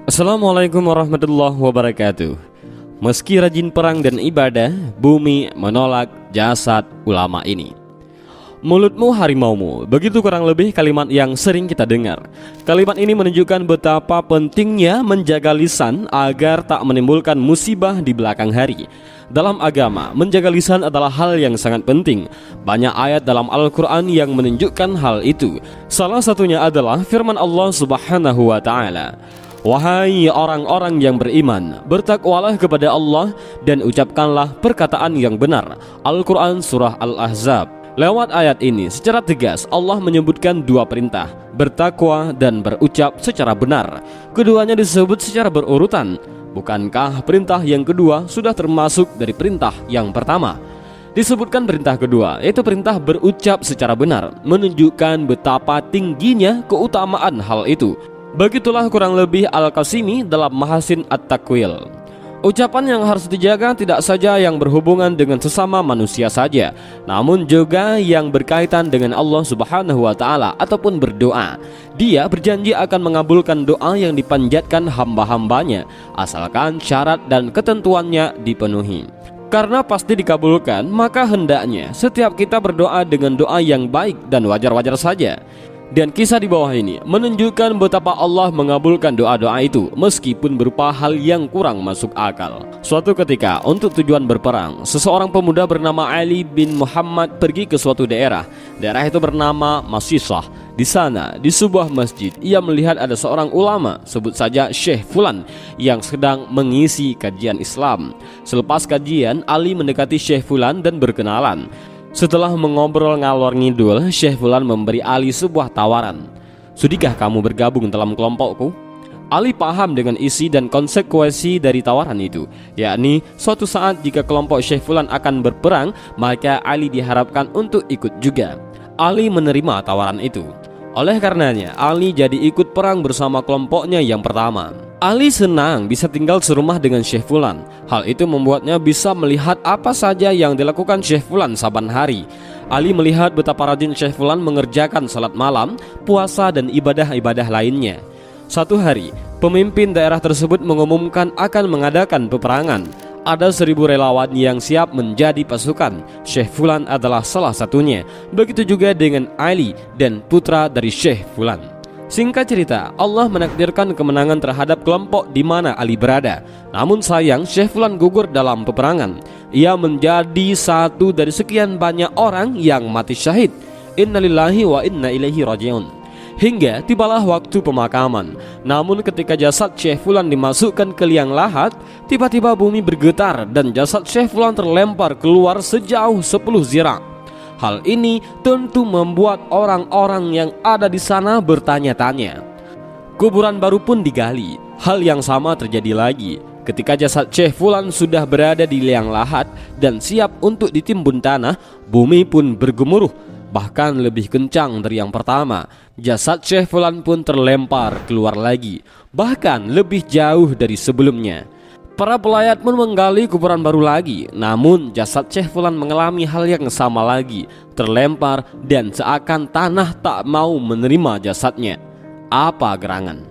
Assalamualaikum warahmatullahi wabarakatuh. Meski rajin perang dan ibadah, bumi menolak jasad ulama ini. Mulutmu harimaumu, begitu kurang lebih kalimat yang sering kita dengar. Kalimat ini menunjukkan betapa pentingnya menjaga lisan agar tak menimbulkan musibah di belakang hari. Dalam agama, menjaga lisan adalah hal yang sangat penting. Banyak ayat dalam Al-Quran yang menunjukkan hal itu. Salah satunya adalah firman Allah Subhanahu wa Ta'ala, "Wahai orang-orang yang beriman, bertakwalah kepada Allah dan ucapkanlah perkataan yang benar." Al-Quran Surah Al-Ahzab. Lewat ayat ini secara tegas Allah menyebutkan dua perintah, bertakwa dan berucap secara benar. Keduanya disebut secara berurutan. Bukankah perintah yang kedua sudah termasuk dari perintah yang pertama? Disebutkan perintah kedua, yaitu perintah berucap secara benar, menunjukkan betapa tingginya keutamaan hal itu. Begitulah kurang lebih Al-Qasimi dalam Mahasin At-Takwil. Ucapan yang harus dijaga tidak saja yang berhubungan dengan sesama manusia saja, namun juga yang berkaitan dengan Allah Subhanahu wa Ta'ala ataupun berdoa. Dia berjanji akan mengabulkan doa yang dipanjatkan hamba-hambanya, asalkan syarat dan ketentuannya dipenuhi. Karena pasti dikabulkan, maka hendaknya setiap kita berdoa dengan doa yang baik dan wajar-wajar saja. Dan kisah di bawah ini menunjukkan betapa Allah mengabulkan doa-doa itu meskipun berupa hal yang kurang masuk akal. Suatu ketika untuk tujuan berperang, seseorang pemuda bernama Ali bin Muhammad pergi ke suatu daerah. Daerah itu bernama Masisah. Di sana, di sebuah masjid, ia melihat ada seorang ulama, sebut saja Syekh Fulan, yang sedang mengisi kajian Islam. Selepas kajian, Ali mendekati Syekh Fulan dan berkenalan. Setelah mengobrol ngalor ngidul, Syekh Fulan memberi Ali sebuah tawaran. "Sudikah kamu bergabung dalam kelompokku?" Ali paham dengan isi dan konsekuensi dari tawaran itu, yakni suatu saat jika kelompok Syekh Fulan akan berperang, maka Ali diharapkan untuk ikut juga. Ali menerima tawaran itu. Oleh karenanya, Ali jadi ikut perang bersama kelompoknya yang pertama. Ali senang bisa tinggal serumah dengan Syekh Fulan. Hal itu membuatnya bisa melihat apa saja yang dilakukan Syekh Fulan saban hari. Ali melihat betapa rajin Syekh Fulan mengerjakan salat malam, puasa dan ibadah-ibadah lainnya. Suatu hari, pemimpin daerah tersebut mengumumkan akan mengadakan peperangan. Ada 1000 relawan yang siap menjadi pasukan. Syekh Fulan adalah salah satunya. Begitu juga dengan Ali dan putra dari Syekh Fulan. Singkat cerita, Allah menakdirkan kemenangan terhadap kelompok di mana Ali berada. Namun sayang, Syekh Fulan gugur dalam peperangan. Ia menjadi satu dari sekian banyak orang yang mati syahid. Innalillahi wa inna ilaihi raji'un. Hingga tibalah waktu pemakaman. Namun ketika jasad Syekh Fulan dimasukkan ke liang lahat, tiba-tiba bumi bergetar dan jasad Syekh Fulan terlempar keluar sejauh 10 zira'. Hal ini tentu membuat orang-orang yang ada di sana bertanya-tanya. Kuburan baru pun digali. Hal yang sama terjadi lagi. Ketika jasad Syekh Fulan sudah berada di liang lahat dan siap untuk ditimbun tanah, bumi pun bergemuruh, bahkan lebih kencang dari yang pertama. Jasad Syekh Fulan pun terlempar keluar lagi, bahkan lebih jauh dari sebelumnya. Para pelayat pun menggali kuburan baru lagi. Namun jasad Syekh Fulan mengalami hal yang sama lagi, terlempar dan seakan tanah tak mau menerima jasadnya. Apa gerangan?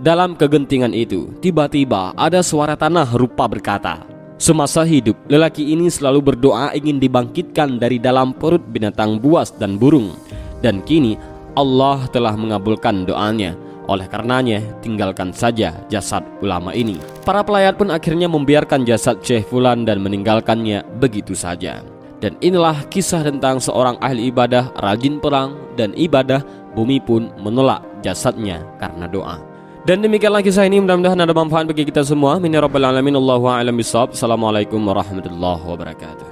Dalam kegentingan itu, tiba-tiba ada suara tanah rupa berkata, "Semasa hidup, lelaki ini selalu berdoa ingin dibangkitkan dari dalam perut binatang buas dan burung. Dan kini Allah telah mengabulkan doanya. Oleh karenanya, tinggalkan saja jasad ulama ini." Para pelayat pun akhirnya membiarkan jasad Syekh Fulan dan meninggalkannya begitu saja. Dan inilah kisah tentang seorang ahli ibadah, rajin perang dan ibadah. Bumi pun menolak jasadnya karena doa. Dan demikianlah kisah ini, mudah-mudahan ada manfaat bagi kita semua. Min ya rabbal alamin, Allahu a'lam bishawab. Assalamualaikum warahmatullahi wabarakatuh.